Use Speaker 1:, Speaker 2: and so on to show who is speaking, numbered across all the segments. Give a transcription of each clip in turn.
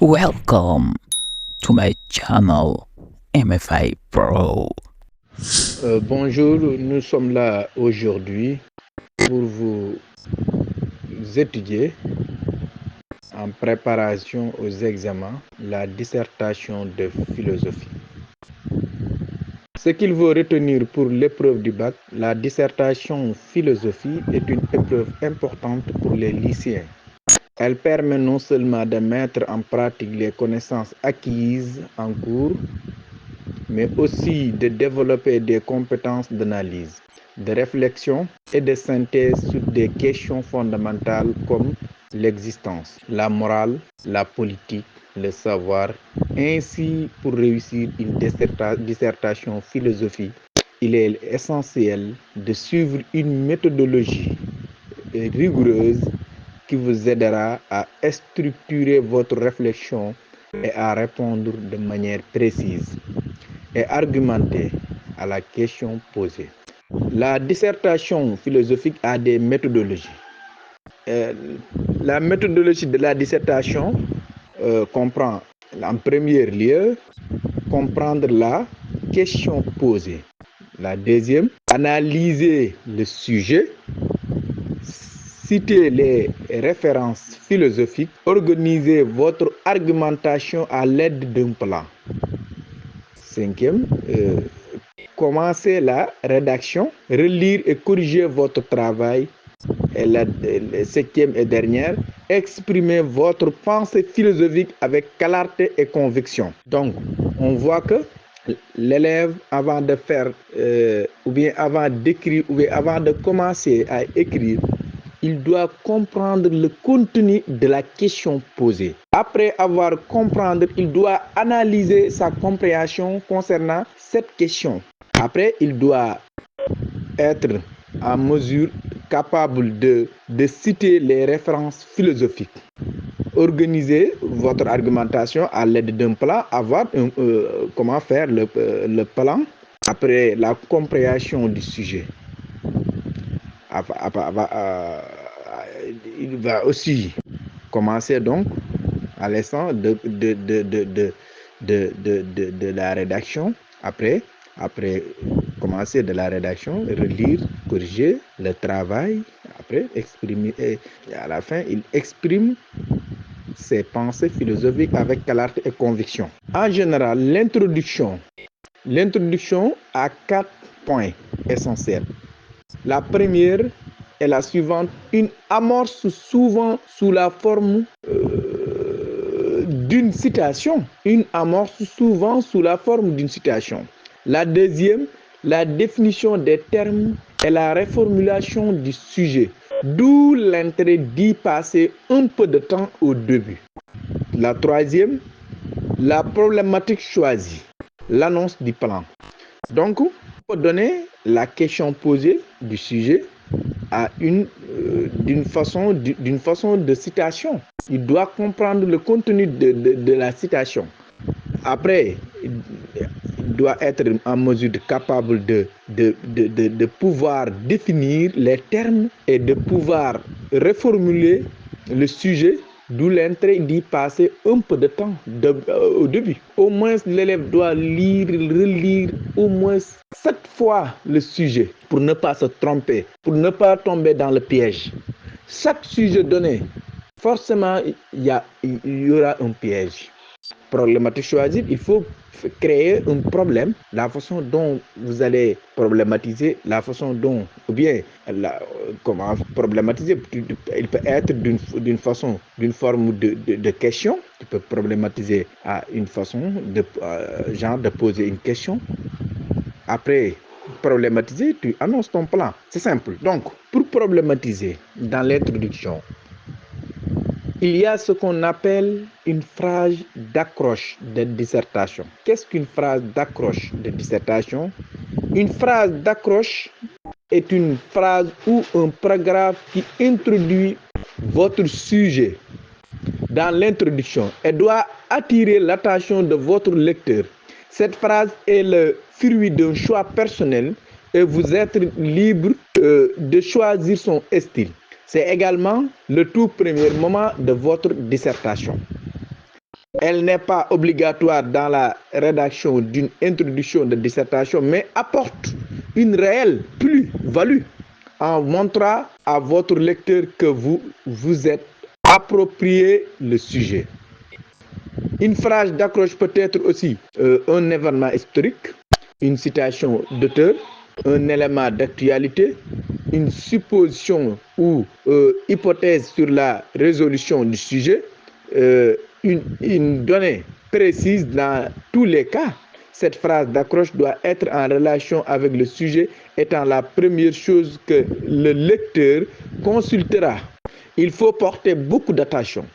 Speaker 1: Welcome to my channel MFI Pro.
Speaker 2: Bonjour, nous sommes là aujourd'hui pour vous étudier en préparation aux examens la dissertation de philosophie. Ce qu'il faut retenir pour l'épreuve du bac, la dissertation philosophie est une épreuve importante pour les lycéens. Elle permet non seulement de mettre en pratique les connaissances acquises en cours, mais aussi de développer des compétences d'analyse, de réflexion et de synthèse sur des questions fondamentales comme l'existence, la morale, la politique, le savoir. Ainsi, pour réussir une dissertation philosophique, il est essentiel de suivre une méthodologie rigoureuse qui vous aidera à structurer votre réflexion et à répondre de manière précise et argumenter à la question posée. La dissertation philosophique a des méthodologies. La méthodologie de la dissertation comprend en premier lieu comprendre la question posée. La deuxième, analyser le sujet, citer les références philosophiques, organiser votre argumentation à l'aide d'un plan. Cinquième, commencer la rédaction, relire et corriger votre travail. Et la septième et dernière, exprimer votre pensée philosophique avec clarté et conviction. Donc, on voit que l'élève, avant de faire, ou bien avant d'écrire, ou bien avant de commencer à écrire, il doit comprendre le contenu de la question posée. Après avoir compris, il doit analyser sa compréhension concernant cette question. Après, il doit être en mesure, capable de citer les références philosophiques. Organisez votre argumentation à l'aide d'un plan, avoir comment faire le plan après la compréhension du sujet. Il va aussi commencer donc à l'instant de la rédaction. Après commencer de la rédaction, relire, corriger le travail, après exprimer, et à la fin, il exprime ses pensées philosophiques avec clarté et conviction. En général, l'introduction a 4 points essentiels. La première est la suivante, une amorce souvent sous la forme d'une citation. Une amorce souvent sous la forme d'une citation. La deuxième, la définition des termes et la reformulation du sujet, d'où l'intérêt d'y passer un peu de temps au début. La troisième, la problématique choisie, l'annonce du plan. Donc, on peut donner la question posée du sujet à d'une façon de citation. Il doit comprendre le contenu de la citation. Après, il doit être en mesure capable de pouvoir définir les termes et de pouvoir reformuler le sujet, d'où l'intérêt d'y passer un peu de temps au début. Au moins, l'élève doit lire, relire au moins 7 fois le sujet pour ne pas se tromper, pour ne pas tomber dans le piège. Chaque sujet donné, forcément, il y aura un piège. Problématique choisie, il faut créer un problème, la façon dont vous allez problématiser, la façon dont, ou bien, comment problématiser, il peut être d'une façon, d'une forme de question, tu peux problématiser à une façon genre de poser une question. Après, problématiser, tu annonces ton plan, c'est simple. Donc, pour problématiser dans l'introduction, il y a ce qu'on appelle une phrase d'accroche de dissertation. Qu'est-ce qu'une phrase d'accroche de dissertation? Une phrase d'accroche est une phrase ou un paragraphe qui introduit votre sujet dans l'introduction et doit attirer l'attention de votre lecteur. Cette phrase est le fruit d'un choix personnel et vous êtes libre de choisir son style. C'est également le tout premier moment de votre dissertation. Elle n'est pas obligatoire dans la rédaction d'une introduction de dissertation, mais apporte une réelle plus-value en montrant à votre lecteur que vous vous êtes approprié le sujet. Une phrase d'accroche peut être aussi un événement historique, une citation d'auteur, un élément d'actualité, une supposition ou hypothèse sur la résolution du sujet, une donnée précise. Dans tous les cas, cette phrase d'accroche doit être en relation avec le sujet, étant la première chose que le lecteur consultera. Il faut porter beaucoup d'attention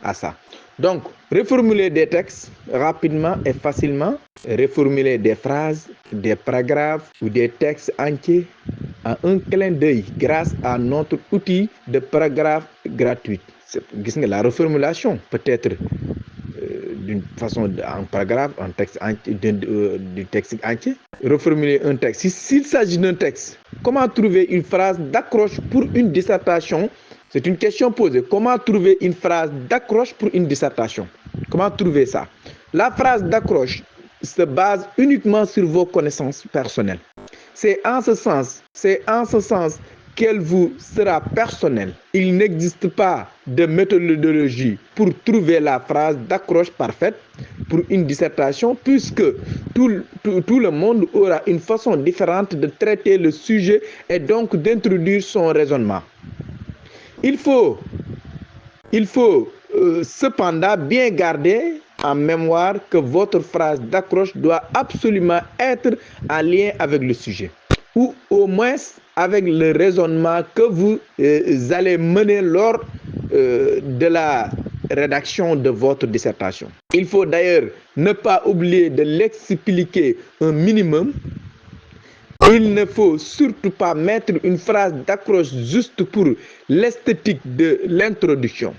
Speaker 2: à ça. Donc, reformuler des textes rapidement et facilement, reformuler des phrases, des paragraphes ou des textes entiers en un clin d'œil grâce à notre outil de paragraphe gratuit. La reformulation peut être d'une façon en paragraphe, en texte entier, du texte entier. Reformuler un texte. S'il s'agit d'un texte, comment trouver une phrase d'accroche pour une dissertation? C'est une question posée. Comment trouver une phrase d'accroche pour une dissertation? Comment trouver ça? La phrase d'accroche se base uniquement sur vos connaissances personnelles. C'est en ce sens qu'elle vous sera personnelle. Il n'existe pas de méthodologie pour trouver la phrase d'accroche parfaite pour une dissertation, puisque tout le monde aura une façon différente de traiter le sujet et donc d'introduire son raisonnement. Il faut cependant bien garder en mémoire que votre phrase d'accroche doit absolument être en lien avec le sujet, ou au moins avec le raisonnement que vous allez mener lors de la rédaction de votre dissertation. Il faut d'ailleurs ne pas oublier de l'expliquer un minimum. Il ne faut surtout pas mettre une phrase d'accroche juste pour l'esthétique de l'introduction.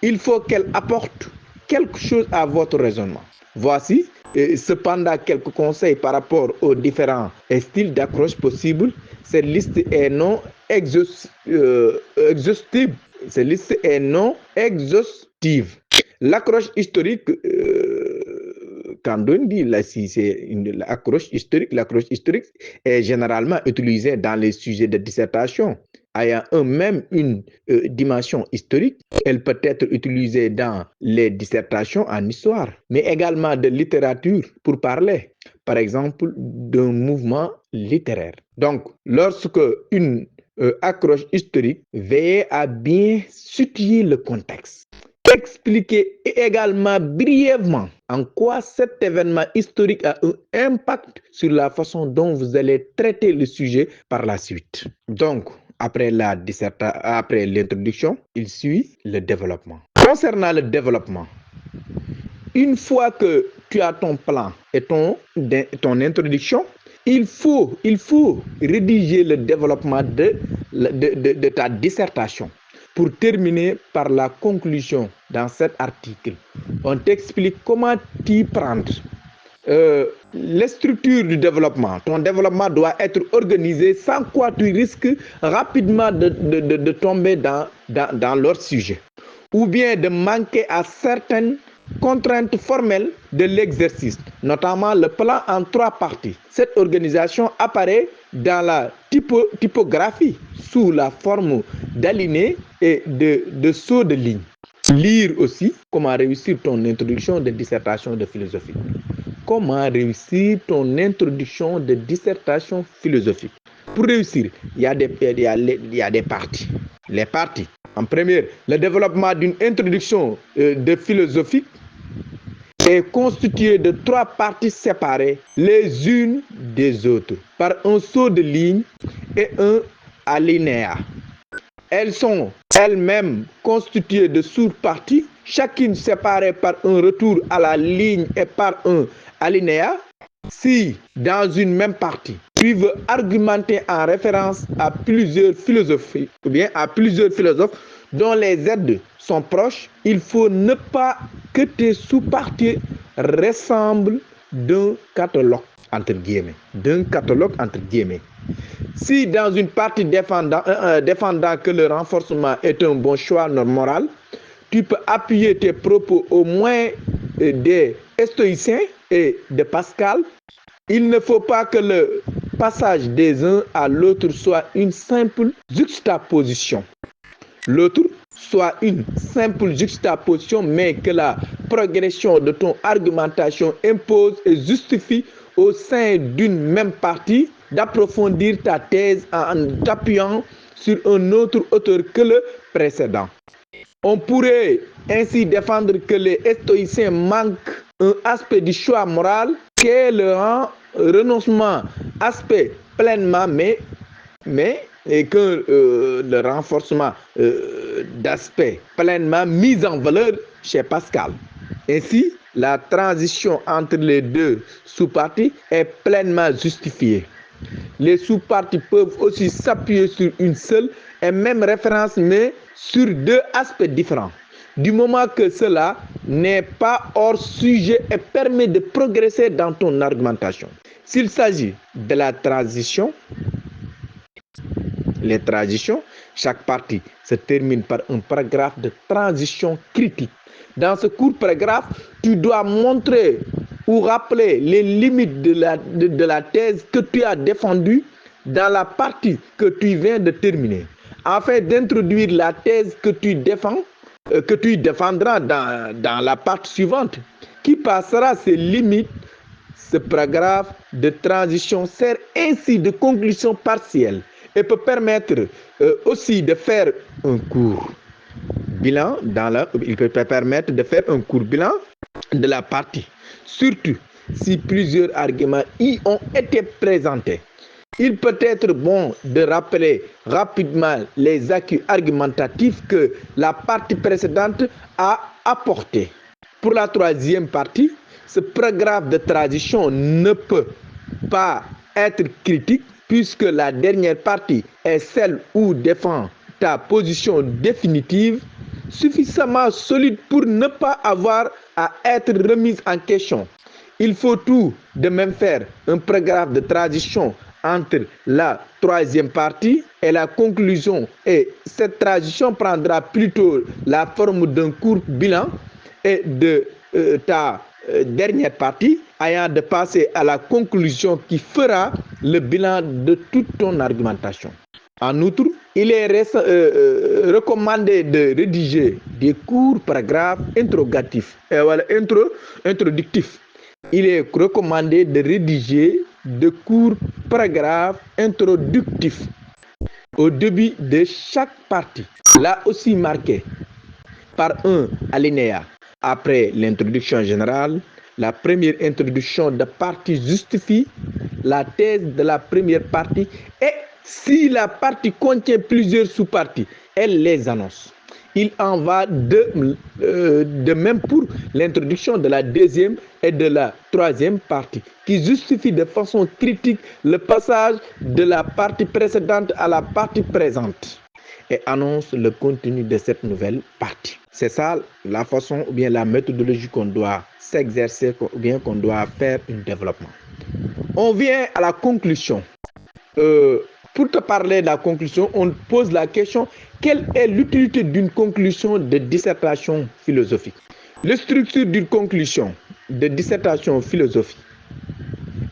Speaker 2: Il faut qu'elle apporte quelque chose à votre raisonnement. Voici cependant quelques conseils par rapport aux différents styles d'accroche possibles. Cette liste est non exhaustive. L'accroche historique, quand on dit là, si c'est l'accroche historique est généralement utilisée dans les sujets de dissertation ayant une dimension historique. Elle peut être utilisée dans les dissertations en histoire, mais également de littérature pour parler, par exemple, d'un mouvement littéraire. Donc, lorsque une accroche historique, veillez à bien situer le contexte. Expliquez également brièvement en quoi cet événement historique a un impact sur la façon dont vous allez traiter le sujet par la suite. Donc, après l'introduction, il suit le développement. Concernant le développement, une fois que tu as ton plan et ton introduction, il faut rédiger le développement de ta dissertation. Pour terminer par la conclusion dans cet article, on t'explique comment t'y prendre. Les structures du développement. Ton développement doit être organisé sans quoi tu risques rapidement de tomber dans leur sujet ou bien de manquer à certaines contraintes formelles de l'exercice, notamment le plan en 3 parties. Cette organisation apparaît dans la typographie sous la forme d'alinéés et de sauts de ligne. Lire aussi comment réussir ton introduction de dissertation de philosophie. Comment réussir ton introduction de dissertation philosophique? Pour réussir, il y a des parties. Les parties. En première, le développement d'une introduction de philosophie est constitué de 3 parties séparées les unes des autres par un saut de ligne et un alinéa. Elles sont elles-mêmes constituées de sous-parties, chacune séparée par un retour à la ligne et par un alinéa. Si dans une même partie, tu veux argumenter en référence à plusieurs philosophes ou bien à plusieurs philosophes dont les aides sont proches, il faut ne pas que tes sous-parties ressemblent d'un catalogue entre guillemets. Si dans une partie défendant que le renforcement est un bon choix moral, tu peux appuyer tes propos au moins des stoïciens et de Pascal, il ne faut pas que le passage des uns à l'autre soit une simple juxtaposition. L'autre soit une simple juxtaposition, mais que la progression de ton argumentation impose et justifie au sein d'une même partie d'approfondir ta thèse en t'appuyant sur un autre auteur que le précédent. On pourrait ainsi défendre que les stoïciens manquent un aspect du choix moral qu'est le renoncement, aspect pleinement, et que le renforcement d'aspect pleinement mis en valeur chez Pascal. Ainsi, la transition entre les deux sous-parties est pleinement justifiée. Les sous-parties peuvent aussi s'appuyer sur une seule et même référence, mais sur deux aspects différents. Du moment que cela n'est pas hors sujet et permet de progresser dans ton argumentation. S'il s'agit de la transition, les transitions, chaque partie se termine par un paragraphe de transition critique. Dans ce court paragraphe, tu dois montrer ou rappeler les limites de la thèse que tu as défendue dans la partie que tu viens de terminer, afin d'introduire la thèse que tu défendras dans la partie suivante, qui passera ses limites. Ce paragraphe de transition sert ainsi de conclusion partielle et peut permettre aussi de faire un court bilan il peut permettre de faire un court bilan de la partie, surtout si plusieurs arguments y ont été présentés. Il peut être bon de rappeler rapidement les acquis argumentatifs que la partie précédente a apportés. Pour la troisième partie, ce paragraphe de transition ne peut pas être critique puisque la dernière partie est celle où défend ta position définitive, suffisamment solide pour ne pas avoir à être remise en question. Il faut tout de même faire un paragraphe de transition entre la troisième partie et la conclusion, et cette transition prendra plutôt la forme d'un court bilan et de ta dernière partie ayant de passer à la conclusion qui fera le bilan de toute ton argumentation. En outre, il est recommandé de rédiger des courts paragraphes introductifs. Il est recommandé de rédiger de courts paragraphes introductifs au début de chaque partie, là aussi marqué par un alinéa. Après l'introduction générale, la première introduction de partie justifie la thèse de la première partie et si la partie contient plusieurs sous-parties, elle les annonce. Il en va de même pour l'introduction de la deuxième et de la troisième partie, qui justifie de façon critique le passage de la partie précédente à la partie présente et annonce le contenu de cette nouvelle partie. C'est ça la façon ou bien la méthodologie qu'on doit s'exercer ou bien qu'on doit faire un développement. On vient à la conclusion. Pour te parler de la conclusion, on pose la question: quelle est l'utilité d'une conclusion de dissertation philosophique? La structure d'une conclusion de dissertation philosophique.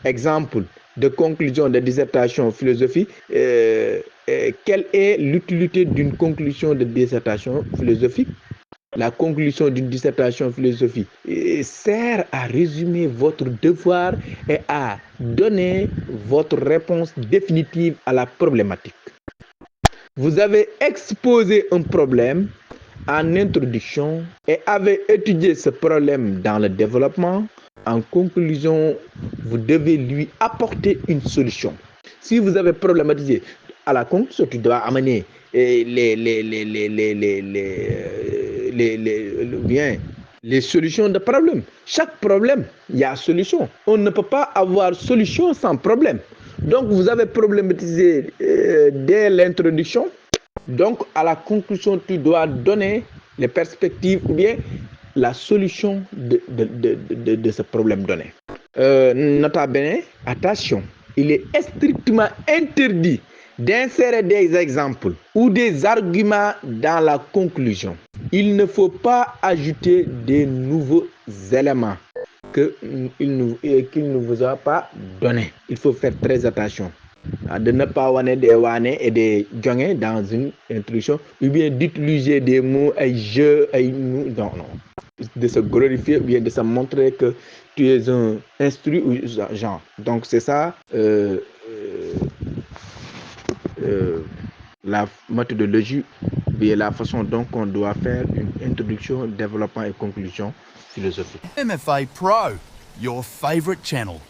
Speaker 2: Exemple de conclusion de dissertation philosophique. Quelle est l'utilité d'une conclusion de dissertation philosophique? La conclusion d'une dissertation philosophique sert à résumer votre devoir et à donner votre réponse définitive à la problématique. Vous avez exposé un problème en introduction et avez étudié ce problème dans le développement. En conclusion, vous devez lui apporter une solution. Si vous avez problématisé, à la conclusion, tu dois amener les solutions de problème. Chaque problème, il y a solution. On ne peut pas avoir solution sans problème. Donc, vous avez problématisé dès l'introduction. Donc, à la conclusion, tu dois donner les perspectives ou bien la solution de ce problème donné. Nota bene, attention, il est strictement interdit d'insérer des exemples ou des arguments dans la conclusion. Il ne faut pas ajouter de nouveaux éléments qu'il ne vous a pas donnés. Il faut faire très attention de ne pas wane des wane et des jonge dans une introduction, ou bien d'utiliser des mots, et je, et nous, non, de se glorifier, ou bien de se montrer que tu es un instruit ou genre. Donc c'est ça la méthodologie, bien la façon dont on doit faire une introduction, développement et conclusion philosophique.
Speaker 3: MFA Pro, your favorite channel.